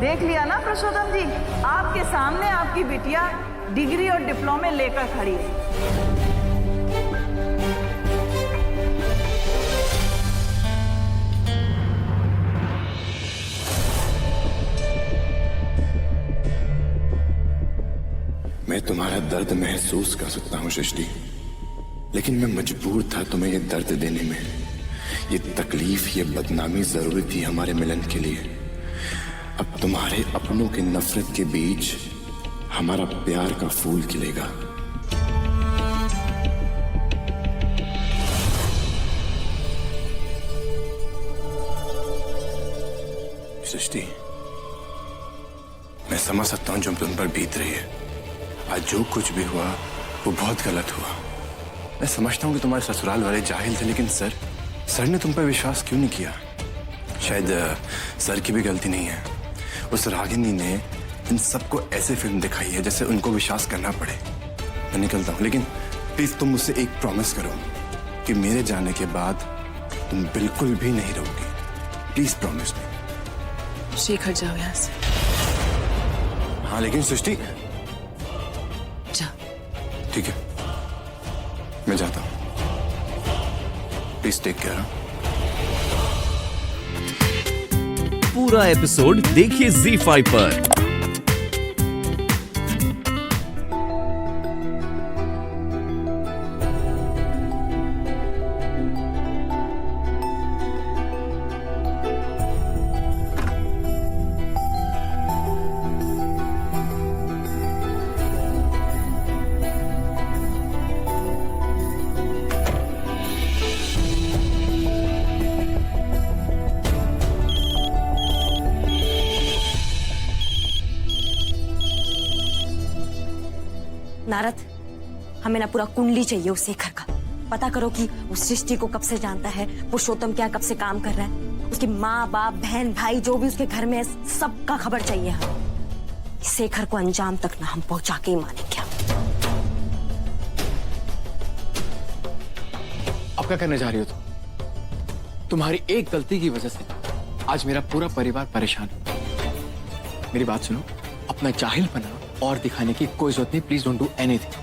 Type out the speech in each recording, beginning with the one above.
देख लिया ना पुरुषोत्तम जी, आपके सामने आपकी बिटिया डिग्री और डिप्लोमे लेकर खड़ी है। मैं तुम्हारा दर्द महसूस कर सकता हूँ सृष्टि, लेकिन मैं मजबूर था तुम्हें ये दर्द देने में। ये तकलीफ, ये बदनामी जरूरी थी हमारे मिलन के लिए। अब तुम्हारे अपनों की नफरत के बीच हमारा प्यार का फूल खिलेगा। सृष्टि, मैं समझ सकता हूं जो तुम पर बीत रही है। आज जो कुछ भी हुआ वो बहुत गलत हुआ। मैं समझता हूं कि तुम्हारे ससुराल वाले जाहिल थे, लेकिन सर ने तुम पर विश्वास क्यों नहीं किया? शायद सर की भी गलती नहीं है। उस रागिनी ने इन सबको ऐसे फिल्म दिखाई है जैसे उनको विश्वास करना पड़े। मैं निकलता हूं, लेकिन प्लीज तुम मुझसे एक प्रॉमिस करो कि मेरे जाने के बाद तुम बिल्कुल भी नहीं रहोगी। Please promise me. शेखर, जाओ यहाँ से। हाँ, लेकिन सृष्टि। जा। ठीक है, मैं जाता हूं। Please take care. पूरा एपिसोड देखिए ZEE5 पर। नारद, हमें ना पूरा कुंडली चाहिए उस शेखर का। पता करो कि उस सृष्टि को कब से जानता है, पुरुषोत्तम क्या कब से काम कर रहा है, उसकी माँ बाप बहन भाई जो भी उसके घर में है, सबका खबर चाहिए हमें। शेखर को अंजाम तक ना हम पहुंचा के ही मानेंगे। अब क्या करने जा रही हो तुम? तुम्हारी एक गलती की वजह से आज मेरा पूरा परिवार परेशान है। मेरी बात सुनो, अपना जाहिलपना और दिखाने की कोई जरूरत नहीं। Please don't do anything.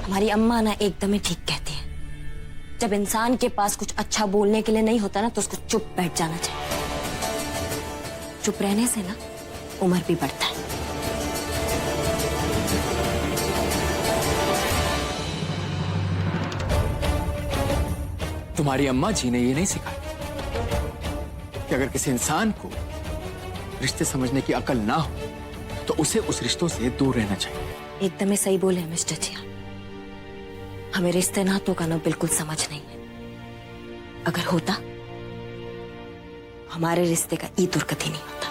हमारी अम्मा ना एकदम ही ठीक कहती है, जब इंसान के पास कुछ अच्छा बोलने के लिए नहीं होता ना तो उसको चुप बैठ जाना चाहिए। चुप रहने से ना उम्र भी बढ़ता है। तुम्हारी अम्मा जी ने ये नहीं सिखाया कि अगर किसी इंसान को रिश्ते समझने की अकल ना हो तो उसे उस रिश्तों से दूर रहना चाहिए। एकदम ही सही बोले मिस्टर जिया। हमें रिश्ते नातों का ना बिल्कुल समझ नहीं है। अगर होता, हमारे रिश्ते का ई दुर्गति नहीं होता।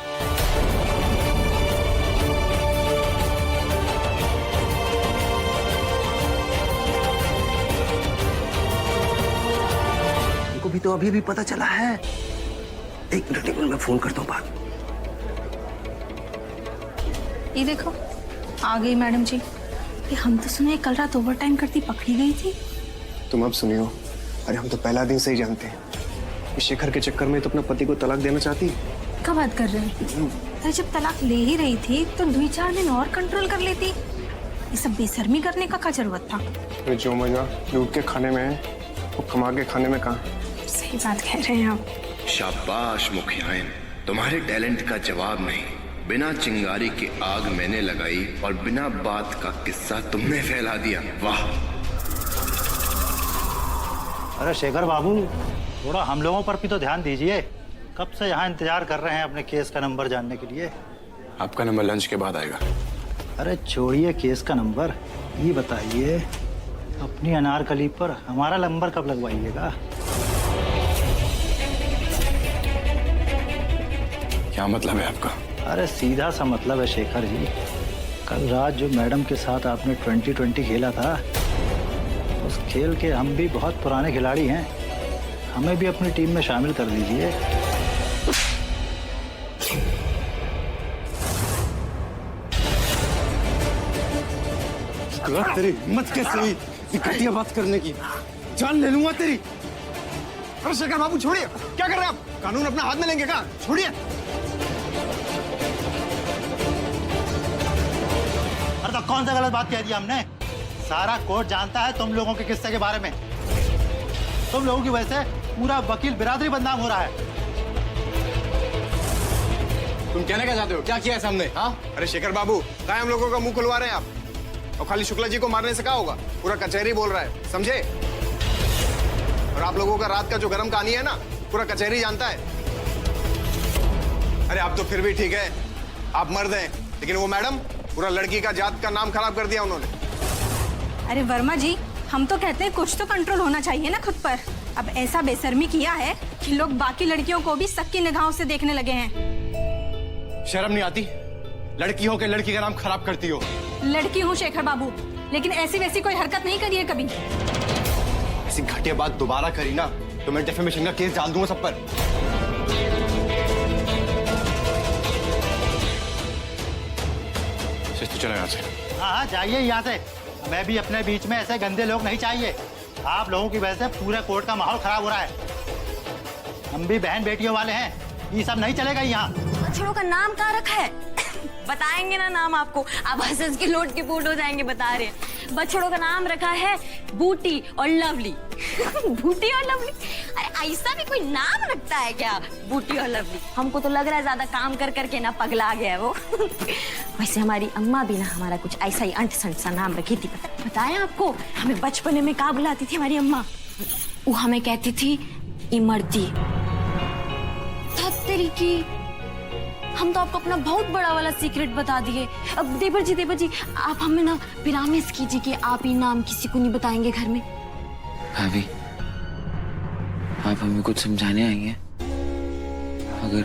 उनको भी तो अभी भी पता चला है। एक मिनट मैं फोन करता हूँ बाद। ये देखो, आ गई मैडम जी। ये हम तो सुने कल रात ओवर टाइम करती पकड़ी गई थी। तुम अब सुनियो, अरे हम तो पहला दिन से ही जानते हैं इस शेखर के चक्कर में तो अपना पति को तलाक देना चाहती है। क्या बात कर रहे हैं? अरे जब तलाक ले ही रही थी तो 2-4 दिन और कंट्रोल कर लेती। ये सब बेशर्मी करने का क्या जरूरत था? जो मजा लूट के खाने में है वो कमा के खाने में कहाँ? सही बात कह रहे हैं आप। शाबाश मुखियाइन, तुम्हारे टैलेंट का जवाब नहीं। बिना चिंगारी की आग मैंने लगाई और बिना बात का किस्सा तुमने फैला दिया। वाह। अरे शेखर बाबू, थोड़ा हम लोगों पर भी तो ध्यान दीजिए। कब से यहाँ इंतजार कर रहे हैं अपने केस का नंबर जानने के लिए। आपका नंबर लंच के बाद आएगा। अरे छोड़िए केस का नंबर, ये बताइए अपनी अनारकली पर हमारा नंबर कब लगवाइएगा? क्या मतलब है आपका? अरे सीधा सा मतलब है शेखर जी, कल रात जो मैडम के साथ आपने 2020 खेला था, उस खेल के हम भी बहुत पुराने खिलाड़ी हैं। हमें भी अपनी टीम में शामिल कर दीजिए। तेरी हिम्मत कैसे हुई घटिया बात करने की? जान ले लूंगा तेरी। अरे शेखर बाबू छोड़िए, क्या कर रहे हैं आप? कानून अपना हाथ में लेंगे क्या? छोड़िए। कौन सा गलत बात कह दिया हमने? सारा कोर्ट जानता है तुम लोगों के किस्से के बारे में। तुम लोगों की वजह से पूरा वकील बिरादरी बदनाम हो रहा है। तुम कहना क्या चाहते हो? क्या किया है सामने? हाँ, अरे शेखर बाबू, क्या हम लोगों का मुंह खुलवा रहे हैं आप? और खाली शुक्ला जी को मारने से क्या होगा? पूरा कचहरी बोल रहा है, समझे? और आप लोगों का रात का जो गरम कहानी है ना, पूरा कचहरी जानता है। अरे आप तो फिर भी ठीक है, आप मर्द हैं, लेकिन वो मैडम पूरा लड़की का जात का नाम खराब कर दिया उन्होंने। अरे वर्मा जी, हम तो कहते हैं कुछ तो कंट्रोल होना चाहिए ना खुद पर। अब ऐसा बेशर्मी किया है कि लोग बाकी लड़कियों को भी शक की निगाहों से देखने लगे हैं। शर्म नहीं आती? लड़की हो के लड़की का नाम खराब करती हो। लड़की हूँ शेखर बाबू, लेकिन ऐसी वैसी कोई हरकत नहीं करी है कभी। ऐसी घटिया बात दोबारा करी ना तो मैं डेफेमेशन का केस डाल दूंगा सब पर। तो चलो यहाँ से। हाँ, जाइए यहाँ से। मैं भी अपने बीच में ऐसे गंदे लोग नहीं चाहिए। आप लोगों की वजह से पूरे कोर्ट का माहौल खराब हो रहा है। हम भी बहन बेटियों वाले हैं, ये सब नहीं चलेगा यहाँ। बछड़ों का नाम कहाँ रखा है? बताएंगे ना नाम आपको, आप हंस के लोट के फूट हो जाएंगे। बता रहे हैं बछड़ों का नाम रखा है बूटी और लवली। बूटी और लवली? अरे ऐसा भी कोई नाम रखता है क्या, बूटी और लवली? हमको तो लग रहा है ज्यादा काम कर करके ना पगला गया है वो। वैसे हमारी अम्मा भी ना हमारा कुछ ऐसा ही अंट संट सा नाम रखी थी। बताया आपको, हमें बचपन में क्या बुलाती थी हमारी अम्मा? वो हमें कहती थी इमरती। तेरी की हम तो आपको अपना बहुत बड़ा वाला सीक्रेट बता दिए। अब देवर जी आप हमें ना प्रॉमिस कीजिए कि आप ये नाम किसी को नहीं बताएंगे घर में। भाभी, आप हमें कुछ समझाने आएंगे? अगर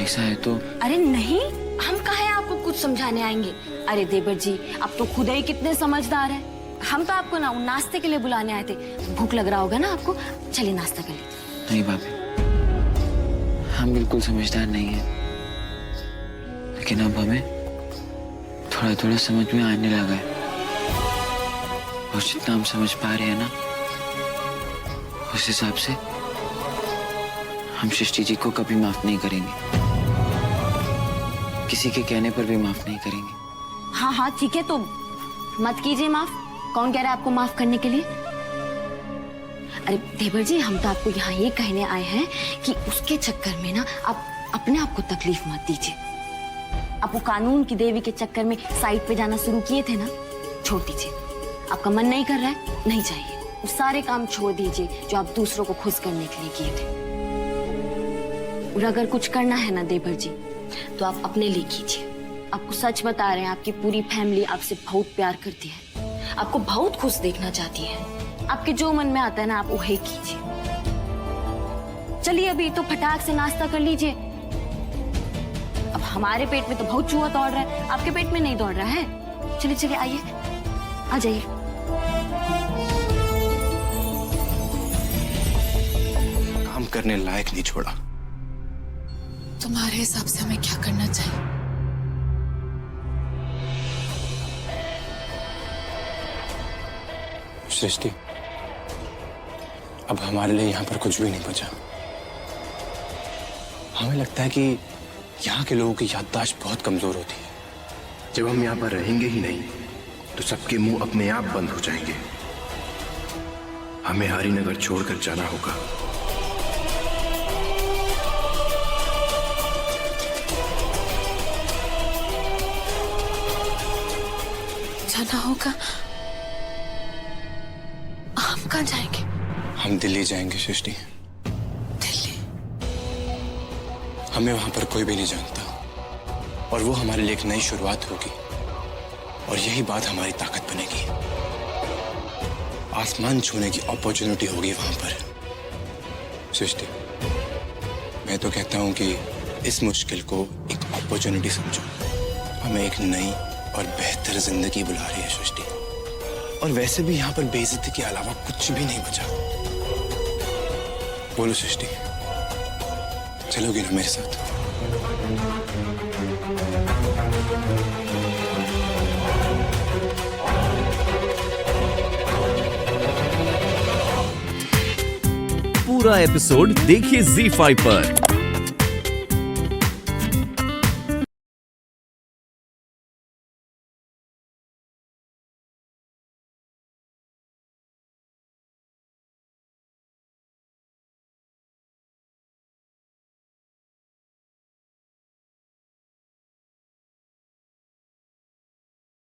ऐसा है तो। अरे नहीं, हम कहे आपको कुछ समझाने आएंगे। अरे देवर जी, आप तो खुद ही कितने समझदार हैं। हम तो आपको ना नाश्ते के लिए बुलाने आए थे। भूख लग रहा होगा ना आपको, चलिए नाश्ता कर लीजिए। नहीं भाभी, हम बिल्कुल समझदार नहीं हैं, लेकिन अब हमें थोड़ा थोड़ा समझ में आने लगा है। और जितना हम समझ पा रहे हैं ना, उस हिसाब से हम सृष्टि जी को कभी माफ नहीं करेंगे। किसी के कहने पर भी माफ नहीं करेंगे। हाँ ठीक है, तो मत कीजिए माफ। कौन कह रहा है आपको माफ करने के लिए? अरे देवर जी, हम तो आपको यहाँ ये कहने आए हैं कि उसके चक्कर में ना आप अपने आप को तकलीफ मत दीजिए। आप वो कानून की देवी के चक्कर में साइड पे जाना शुरू किए थे ना, छोड़ दीजिए। आपका मन नहीं कर रहा है, नहीं चाहिए। वो सारे काम छोड़ दीजिए जो आप दूसरों को खुश करने के लिए किए थे। और अगर कुछ करना है ना देवर जी, तो आप अपने लिए कीजिए। आपको सच बता रहे हैं, आपकी पूरी फैमिली आपसे बहुत प्यार करती है, आपको बहुत खुश देखना चाहती है। आपके जो मन में आता है ना, आप वही कीजिए। चलिए अभी तो फटाक से नाश्ता कर लीजिए। अब हमारे पेट में तो बहुत चूहा दौड़ रहा है, आपके पेट में नहीं दौड़ रहा है। चलिए आइए, आ जाइए। काम करने लायक नहीं छोड़ा। तुम्हारे हिसाब से हमें क्या करना चाहिए? सृष्टि, अब हमारे लिए यहाँ पर कुछ भी नहीं बचा। हमें लगता है कि यहाँ के लोगों की याददाश्त बहुत कमजोर होती है। जब हम यहाँ पर रहेंगे ही नहीं तो सबके मुंह अपने आप बंद हो जाएंगे। हमें हरिनगर छोड़कर जाना होगा। जाना होगा? हम कहाँ जाएंगे? हम दिल्ली जाएंगे सृष्टि। दिल्ली? हमें वहां पर कोई भी नहीं जानता और वो हमारे लिए एक नई शुरुआत होगी और यही बात हमारी ताकत बनेगी। आसमान छूने की अपॉर्चुनिटी होगी वहां पर। सृष्टि, मैं तो कहता हूं कि इस मुश्किल को एक अपॉर्चुनिटी समझो। हमें एक नई और बेहतर जिंदगी बुला रही है सृष्टि। और वैसे भी यहाँ पर बेइज्जती के अलावा कुछ भी नहीं बचा। बोलो सृष्टि, चलोगी ना मेरे साथ? पूरा एपिसोड देखिए ZEE5 पर।